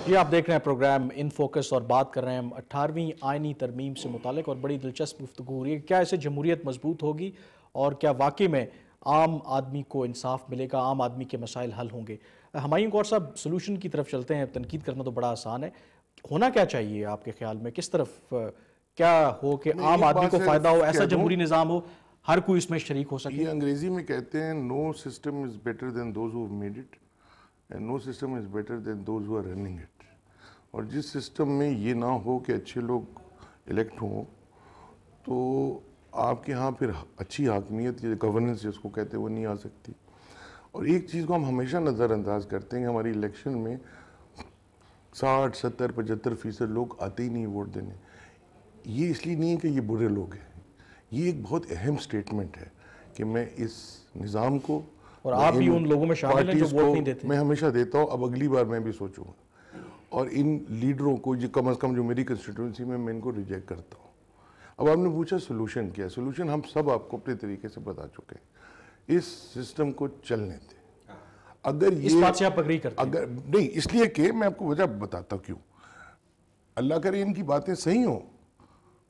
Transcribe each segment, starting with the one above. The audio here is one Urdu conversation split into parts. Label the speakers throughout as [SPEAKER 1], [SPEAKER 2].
[SPEAKER 1] جی آپ دیکھ رہے ہیں پروگرام ان فوکس اور بات کر رہے ہیں ہم 18ویں آئینی ترمیم سے متعلق، اور بڑی دلچسپ گفتگو ہو رہی ہے کیا اسے جمہوریت مضبوط ہوگی اور کیا واقعی میں عام آدمی کو انصاف ملے گا، عام آدمی کے مسائل حل ہوں گے۔ ہمایوں کور صاحب، سلوشن کی طرف چلتے ہیں۔ تنقید کرنا تو بڑا آسان ہے، ہونا کیا چاہیے آپ کے خیال میں؟ کس طرف کیا ہو کہ عام آدمی کو فائدہ ہو، ایسا جمہوری نظام ہو ہر کوئی اس میں شریک ہو سکے؟
[SPEAKER 2] یہ انگریزی میں کہتے ہیں no system is better than those who made it and no system is better than those who are running it. اور جس سسٹم میں یہ نہ ہو کہ اچھے لوگ الیکٹ ہوں تو آپ کے ہاں پھر اچھی حاکمیت یا گورننس جس کو کہتے ہیں وہ نہیں آ سکتی۔ اور ایک چیز کو ہم ہمیشہ نظر انداز کرتے ہیں کہ ہماری الیکشن میں 60 70 75% لوگ آتے ہی نہیں ووٹ دینے۔ یہ اس لیے نہیں ہے کہ یہ برے لوگ ہیں، یہ ایک بہت اہم سٹیٹمنٹ ہے کہ میں اس نظام کو
[SPEAKER 1] اور آپ بھی ان لوگوں میں شامل ہیں جو ووٹ نہیں دیتے۔
[SPEAKER 2] میں ہمیشہ دیتا ہوں، اب اگلی بار میں بھی سوچوں گا، اور ان لیڈروں کو کم از کم جو میری کنسٹیٹوئنسی میں ان کو ریجیکٹ کرتا ہوں۔ اب آپ نے پوچھا سلوشن کیا ہے؟ سلوشن ہم سب آپ کو اپنے طریقے سے بتا چکے ہیں، اس سسٹم کو چلنے دیں۔ اگر
[SPEAKER 1] اس بات سے آپ اگری کرتے ہیں؟
[SPEAKER 2] اگر نہیں، اس لیے کہ میں آپ کو وجہ بتاتا ہوں کیوں۔ اللہ کرے ان کی باتیں صحیح ہوں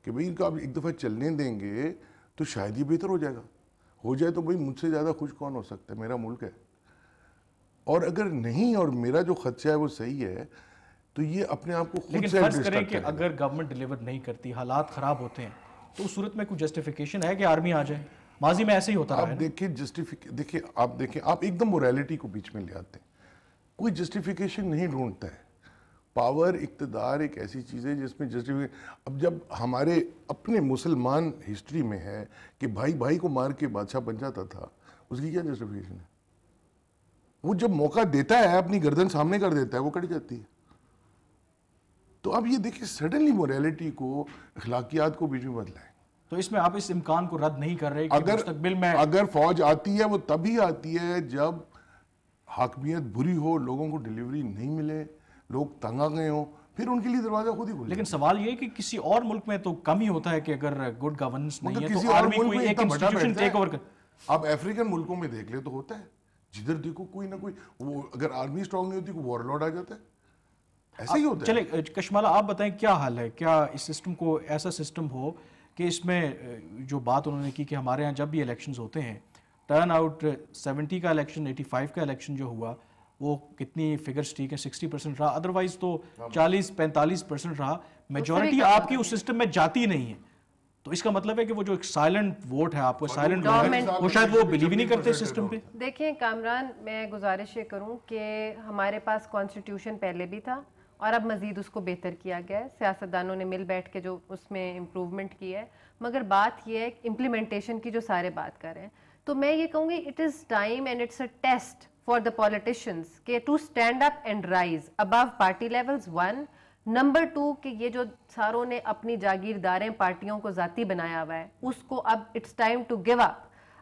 [SPEAKER 2] کہ بھئی ان کا آپ ایک دفعہ چلنے دیں گے تو شاید یہ بہتر ہو جائے گا۔ ہو جائے تو بھئی مجھ سے زیادہ خوش کون ہو سکتا ہے؟ میرا ملک ہے۔ اور اگر نہیں، اور میرا جو خدشہ ہے وہ صحیح ہے، تو یہ اپنے آپ کو خود
[SPEAKER 1] لیکن
[SPEAKER 2] سے
[SPEAKER 1] فرض کریں کہ اگر گورنمنٹ ڈیلیور نہیں کرتی، حالات خراب ہوتے ہیں، تو اس صورت میں کوئی جسٹیفیکیشن ہے کہ آرمی آ جائے؟ ماضی میں ایسے ہی ہوتا رہا ہے۔
[SPEAKER 2] آپ دیکھیں آپ ایک دم موریلٹی کو بیچ میں لے آتے ہیں۔ کوئی جسٹیفیکیشن نہیں ڈھونڈتا ہے۔ پاور، اقتدار ایک ایسی چیز ہے جس میں جسٹیفیکیشن، اب جب ہمارے اپنے مسلمان ہسٹری میں ہے کہ بھائی بھائی کو مار کے بادشاہ بن جاتا تھا، اس کی کیا جسٹیفیکیشن ہے؟ وہ جب موقع دیتا ہے اپنی گردن سامنے کر دیتا ہے، وہ کٹ جاتی ہے۔ تو اب یہ دیکھیں سڈنلی موریلٹی کو، اخلاقیات کو بیچ میں بدلائیں۔
[SPEAKER 1] تو اس میں آپ اس امکان کو رد نہیں کر رہے کہ مستقبل میں
[SPEAKER 2] اگر فوج آتی ہے وہ تبھی آتی ہے جب حاکمیت بری ہو، لوگوں کو ڈیلیوری نہیں ملے، لوگ تنگ آ گئے ہوں، پھر ان کے لیے دروازہ خود ہی کھل جائے۔
[SPEAKER 1] لیکن سوال یہ ہے کہ کسی اور ملک میں تو کم ہی ہوتا ہے کہ اگر گڈ گورننس نہیں ہے
[SPEAKER 2] کسی
[SPEAKER 1] تو
[SPEAKER 2] اور
[SPEAKER 1] آرمی
[SPEAKER 2] ملک
[SPEAKER 1] کوئی
[SPEAKER 2] میں
[SPEAKER 1] ایک
[SPEAKER 2] اتنا بڑا
[SPEAKER 1] انسٹیٹیوشن
[SPEAKER 2] بیٹھتا
[SPEAKER 1] ٹیک اوور
[SPEAKER 2] ہے۔ آپ افریقن ملکوں میں دیکھ لیں تو ہوتا ہے، جدھر دیکھو کوئی نہ کوئی، وہ اگر آرمی سٹرونگ نہیں ہوتی کوئی وار لارڈ آ جاتا ہے، ایسا ہی ہوتا ہے۔
[SPEAKER 1] چلے کشمالہ آپ بتائیں کیا حل ہے؟ کیا اس سسٹم کو ایسا سسٹم ہو کہ اس میں جو بات انہوں نے کی کہ ہمارے ہاں جب بھی الیکشنز ہوتے ہیں، ٹرن آؤٹ 70 کا الیکشن، 85 کا الیکشن جو ہوا وہ کتنی فگرز ٹھیک ہے 60% رہا، ادروائز تو 40-45% رہا، میجورٹی آپ کی اس سسٹم میں جاتی نہیں ہے، تو اس کا مطلب ہے کہ وہ جو ایک سائلنٹ ووٹ ہے آپ کو سائلنٹ لوگ ہیں وہ شاید وہ بلیو ہی نہیں کرتے سسٹم پہ۔
[SPEAKER 3] دیکھیں کامران، میں گزارش یہ کروں کہ ہمارے پاس کانسٹیٹیوشن پہلے بھی تھا اور اب مزید اس کو بہتر کیا گیا ہے، سیاستدانوں نے مل بیٹھ کے جو اس میں امپروومنٹ کی ہے، مگر بات یہ ہے امپلیمنٹیشن کی جو سارے بات کر رہے ہیں، تو میں یہ کہوں گی it is time and it's a test for the politicians کہ to stand up and rise above party levels, 1 number 2 کہ یہ جو ساروں نے اپنی جاگیرداریں پارٹیوں کو ذاتی بنایا ہوا ہے اس کو اب it's time to give up.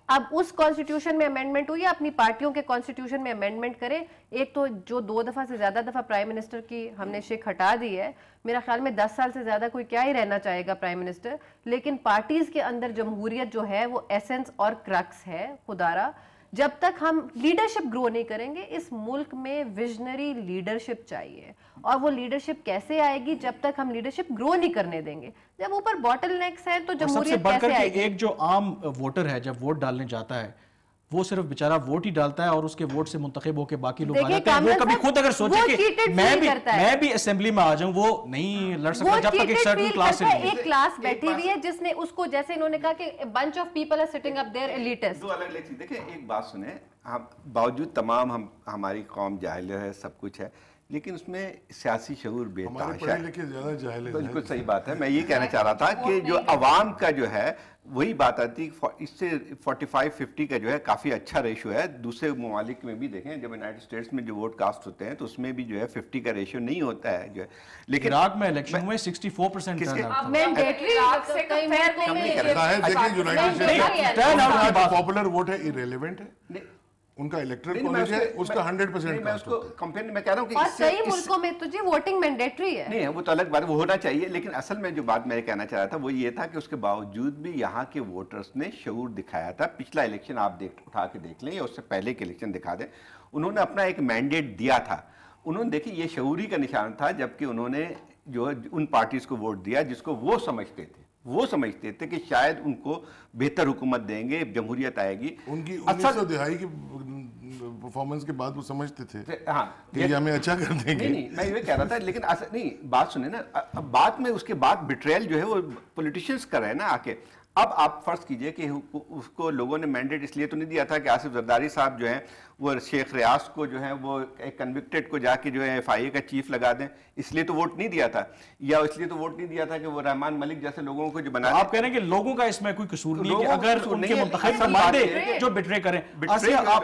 [SPEAKER 3] اب اس کانسٹیٹیوشن میں امینڈمنٹ ہوئی، اپنی پارٹیوں کے کانسٹیٹیوشن میں امینڈمنٹ کریں۔ ایک تو جو 2 دفعہ سے زیادہ دفعہ پرائم منسٹر کی ہم نے شک ہٹا دی ہے، میرا خیال میں 10 سال سے زیادہ کوئی کیا ہی رہنا چاہے گا پرائم منسٹر، لیکن پارٹیز کے اندر جمہوریت جو ہے وہ ایسنس اور کرکس ہے خدارا۔ جب تک ہم لیڈرشپ گرو نہیں کریں گے، اس ملک میں ویژنری لیڈرشپ چاہیے، اور وہ لیڈرشپ کیسے آئے گی جب تک ہم لیڈرشپ گرو نہیں کرنے دیں گے؟ جب اوپر باٹل نیکس ہے تو جمہوریت کیسے آئے گی؟
[SPEAKER 1] ایک جو عام ووٹر ہے جب ووٹ ڈالنے جاتا ہے وہ صرف بیچارہ ووٹ ہی ڈالتا ہے اور اس کے ووٹ سے منتخب ہو کے باقی لوگ آ جاتے ہیں، وہ کبھی خود اگر سوچے کہ میں بھی اسمبلی میں آ جاؤں، وہ نہیں لڑ سکتا جب تک ایک سرٹن کلاس سے نہیں۔
[SPEAKER 3] ایک کلاس بیٹھی ہوئی ہے جس نے اس کو، جیسے انہوں نے کہا کہ bunch of people are sitting up there elitist۔
[SPEAKER 4] دو الگ الگ چیز دیکھیں، ایک بات سنیں، باوجود تمام ہماری قوم جاہل ہے، سب کچھ ہے، لیکن اس میں سیاسی شعور بے تحاشا ہے۔ بالکل صحیح بات ہے، میں یہ کہنا چاہ رہا تھا کہ جو عوام کا جو ہے وہی بات آتی ہے، اس سے 45-50 کا جو ہے کافی اچھا ریشو ہے۔ دوسرے ممالک میں بھی دیکھیں، جب یونائٹڈ اسٹیٹس میں جو ووٹ کاسٹ ہوتے ہیں تو اس میں بھی جو ہے 50 کا ریشو نہیں ہوتا ہے جو ہے، لیکن
[SPEAKER 1] عراق میں الیکشن ہوئے 64%
[SPEAKER 2] پاپولر ووٹ ہے، ایریلیونٹ ہے، ان کا الیکٹرل کالج ہے، اس کا 100% کاسٹ ہوتا ہے۔
[SPEAKER 4] میں کہہ رہا ہوں کہ
[SPEAKER 3] اور کئی ملکوں میں تو جی ووٹنگ مینڈیٹری ہے۔
[SPEAKER 4] نہیں، وہ تو الگ بات، وہ ہونا چاہیے، لیکن اصل میں جو بات میں کہنا چاہ رہا تھا وہ یہ تھا کہ اس کے باوجود بھی یہاں کے ووٹرز نے شعور دکھایا تھا۔ پچھلا الیکشن آپ اٹھا کے دیکھ لیں یا اس سے پہلے کے الیکشن دکھا دیں، انہوں نے اپنا ایک مینڈیٹ دیا تھا، انہوں نے دیکھیں یہ شعوری کا نشان تھا جبکہ انہوں نے جو ان پارٹیز کو ووٹ دیا جس کو وہ سمجھتے تھے کہ شاید ان کو بہتر حکومت دیں گے, جمہوریت آئے گی.
[SPEAKER 2] ان کی 1910 کی پرفارمنس کے بعد وہ سمجھتے تھے کہ یہ ہمیں اچھا کر دیں گے.
[SPEAKER 4] نہیں میں یہ کہہ رہا تھا, لیکن نہیں بات سنیں نا, بعد میں اس کے بعد بٹریل جو ہے وہ پولیٹیشینز کر رہے ہیں نا آ کے. اب آپ فرض کیجئے کہ اس کو لوگوں نے مینڈیٹ اس لیے تو نہیں دیا تھا کہ آصف زرداری صاحب جو ہیں وہ شیخ ریاض کو جو ہے وہ ایک کنوکٹڈ کو جا کے جو ہے FIA کا چیف لگا دیں, اس لیے تو ووٹ نہیں دیا تھا, یا اس لیے تو ووٹ نہیں دیا تھا کہ وہ رحمان ملک جیسے لوگوں کو جو بنا. آپ
[SPEAKER 1] کہہ رہے ہیں کہ لوگوں کا اس میں کوئی قصور نہیں ہے کہ اگر ان کے منتخب نمائندے جو بٹرے کریں.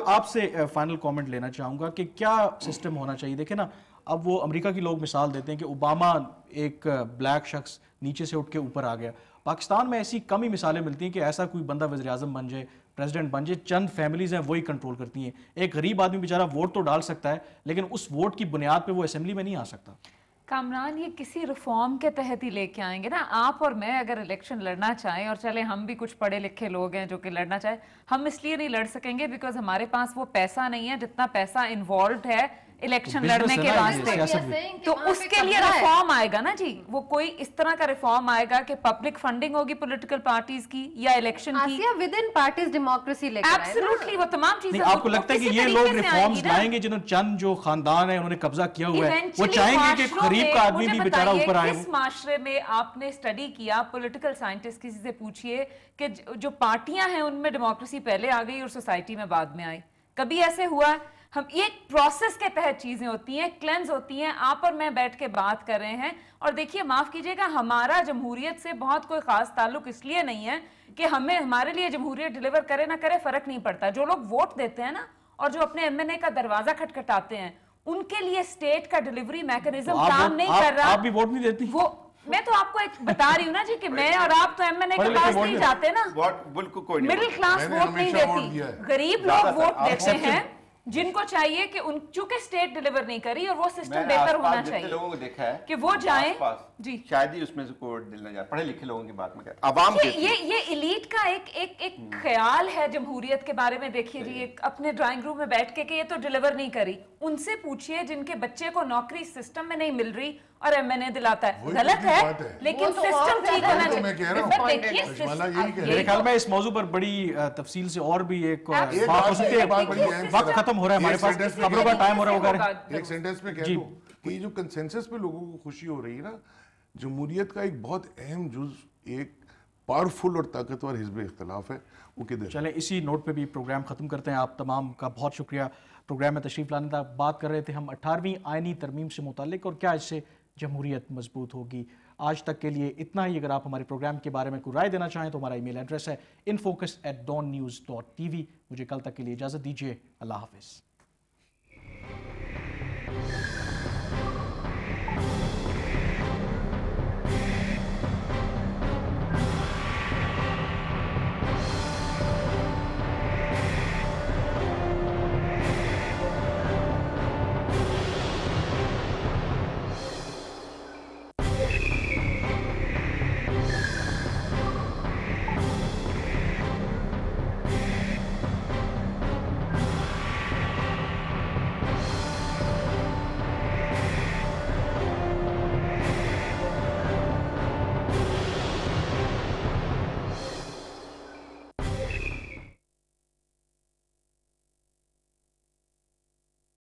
[SPEAKER 1] آپ سے فائنل کامنٹ لینا چاہوں گا کہ کیا سسٹم ہونا چاہیے. دیکھیں نا, اب وہ امریکہ کی لوگ مثال دیتے ہیں کہ اوباما ایک بلیک شخص نیچے سے اٹھ کے اوپر آ گیا. پاکستان میں ایسی کم ہی مثالیں ملتی ہیں کہ ایسا کوئی بندہ وزیر اعظم بن جائے, پریزیڈنٹ بن جائے, چند فیملیز ہیں وہی کنٹرول کرتی ہیں. ایک غریب آدمی بیچارہ ووٹ تو ڈال سکتا ہے لیکن اس ووٹ کی بنیاد پہ وہ اسمبلی میں نہیں آ سکتا.
[SPEAKER 5] کامران, یہ کسی ریفارم کے تحت ہی لے کے آئیں گے نا. آپ اور میں اگر الیکشن لڑنا چاہیں, اور چلے ہم بھی کچھ پڑھے لکھے لوگ ہیں جو کہ لڑنا چاہیں, ہم اس لیے نہیں لڑ سکیں گے بیکاز ہمارے پاس وہ پیسہ نہیں ہے جتنا پیسہ انوالوڈ ہے الیکشن لڑنے کے واسطے. تو اس کے لیے ریفارم آئے گا نا جی, وہ کوئی اس طرح کا ریفارم آئے گا کہ پبلک فنڈنگ ہوگی پولیٹیکل پارٹیز کی یا الیکشن کی.
[SPEAKER 3] ود ان پارٹیز ڈیموکریسی لے کر آئے.
[SPEAKER 5] ایبسلیوٹلی, وہ تمام چیزیں.
[SPEAKER 1] آپ کو لگتا ہے کہ یہ لوگ ریفارمز لائیں گے جنہوں چند جو خاندان ہیں انہوں نے قبضہ کیا ہوا ہے, وہ چاہیں گے کہ غریب کا آدمی بھی بیچارہ اوپر آئے؟
[SPEAKER 5] اس معاشرے میں آپ نے اسٹڈی کیا, پولیٹیکل سائنٹسٹ کسی سے پوچھئے کہ جو پارٹیاں ہیں ان میں ڈیموکریسی پہلے آ گئی اور سوسائٹی میں بعد میں آئی. کبھی ایسے ہوا ہے؟ ہم ایک پروسیس کے تحت چیزیں ہوتی ہیں, کلینز ہوتی ہیں. آپ اور میں بیٹھ کے بات کر رہے ہیں, اور دیکھیے معاف کیجئے گا, ہمارا جمہوریت سے بہت کوئی خاص تعلق اس لیے نہیں ہے کہ ہمارے لیے جمہوریت ڈیلیور کرے نہ کرے فرق نہیں پڑتا. جو لوگ ووٹ دیتے ہیں نا اور جو اپنے MNA کا دروازہ کھٹکھٹاتے ہیں, ان کے لیے اسٹیٹ کا ڈیلیوری میکنزم کام نہیں کر رہا.
[SPEAKER 1] آپ بھی ووٹ نہیں دیتی؟
[SPEAKER 5] وہ میں تو آپ کو ایک بتا رہی ہوں نا جی کہ میں اور آپ تو MNA کے پاس نہیں جاتے نا. مڈل کلاس ووٹ نہیں دیتی, غریب لوگ ووٹ دیتے ہیں جن کو چاہیے کہ ان چونکہ اسٹیٹ ڈیلیور نہیں کری, اور وہ سسٹم بہتر ہونا چاہیے
[SPEAKER 4] لوگوں کو دیکھا ہے
[SPEAKER 5] کہ وہ جائیں.
[SPEAKER 4] جی شاید ہی اس میں سے کوئی دل نہ جائے, پڑھے لکھے لوگوں کی بات میں کہہ عوام کے
[SPEAKER 5] یہ ایلیٹ کا ایک خیال ہے جمہوریت کے بارے میں. دیکھیے جی, اپنے ڈرائنگ روم میں بیٹھ کے کہ یہ تو ڈیلیور نہیں کری. ان سے پوچھئے جن کے بچے کو نوکری سسٹم میں نہیں مل رہی اور MNA دلاتا ہے. غلط ہے لیکن سسٹم ٹھیک ہونا چاہیے.
[SPEAKER 1] میرے خیال میں اس موضوع پر بڑی تفصیل سے اور بھی ایک وقت ختم ہو رہا ہے ہمارے پاس, خبروں کا ٹائم ہو رہا ہوگا.
[SPEAKER 2] ایک سینٹنس میں کہہ دوں کہ یہ جو کنسنسس پہ لوگوں کو خوشی ہو رہی ہے نا, جمہوریت کا ایک بہت اہم جز ایک پاورفل اور طاقتور حزب اختلاف ہے, وہ کدھر.
[SPEAKER 1] چلیں اسی نوٹ پہ بھی پروگرام ختم کرتے ہیں. آپ تمام کا بہت شکریہ پروگرام میں تشریف لانے کا. بات کر رہے تھے ہم 18ویں آئینی ترمیم سے متعلق اور کیا اس سے جمہوریت مضبوط ہوگی. آج تک کے لیے اتنا ہی. اگر آپ ہمارے پروگرام کے بارے میں کوئی رائے دینا چاہیں تو ہمارا ای میل ایڈریس ہے infocus@dawnnews.tv. مجھے کل تک کے لیے اجازت دیجیے. اللہ حافظ.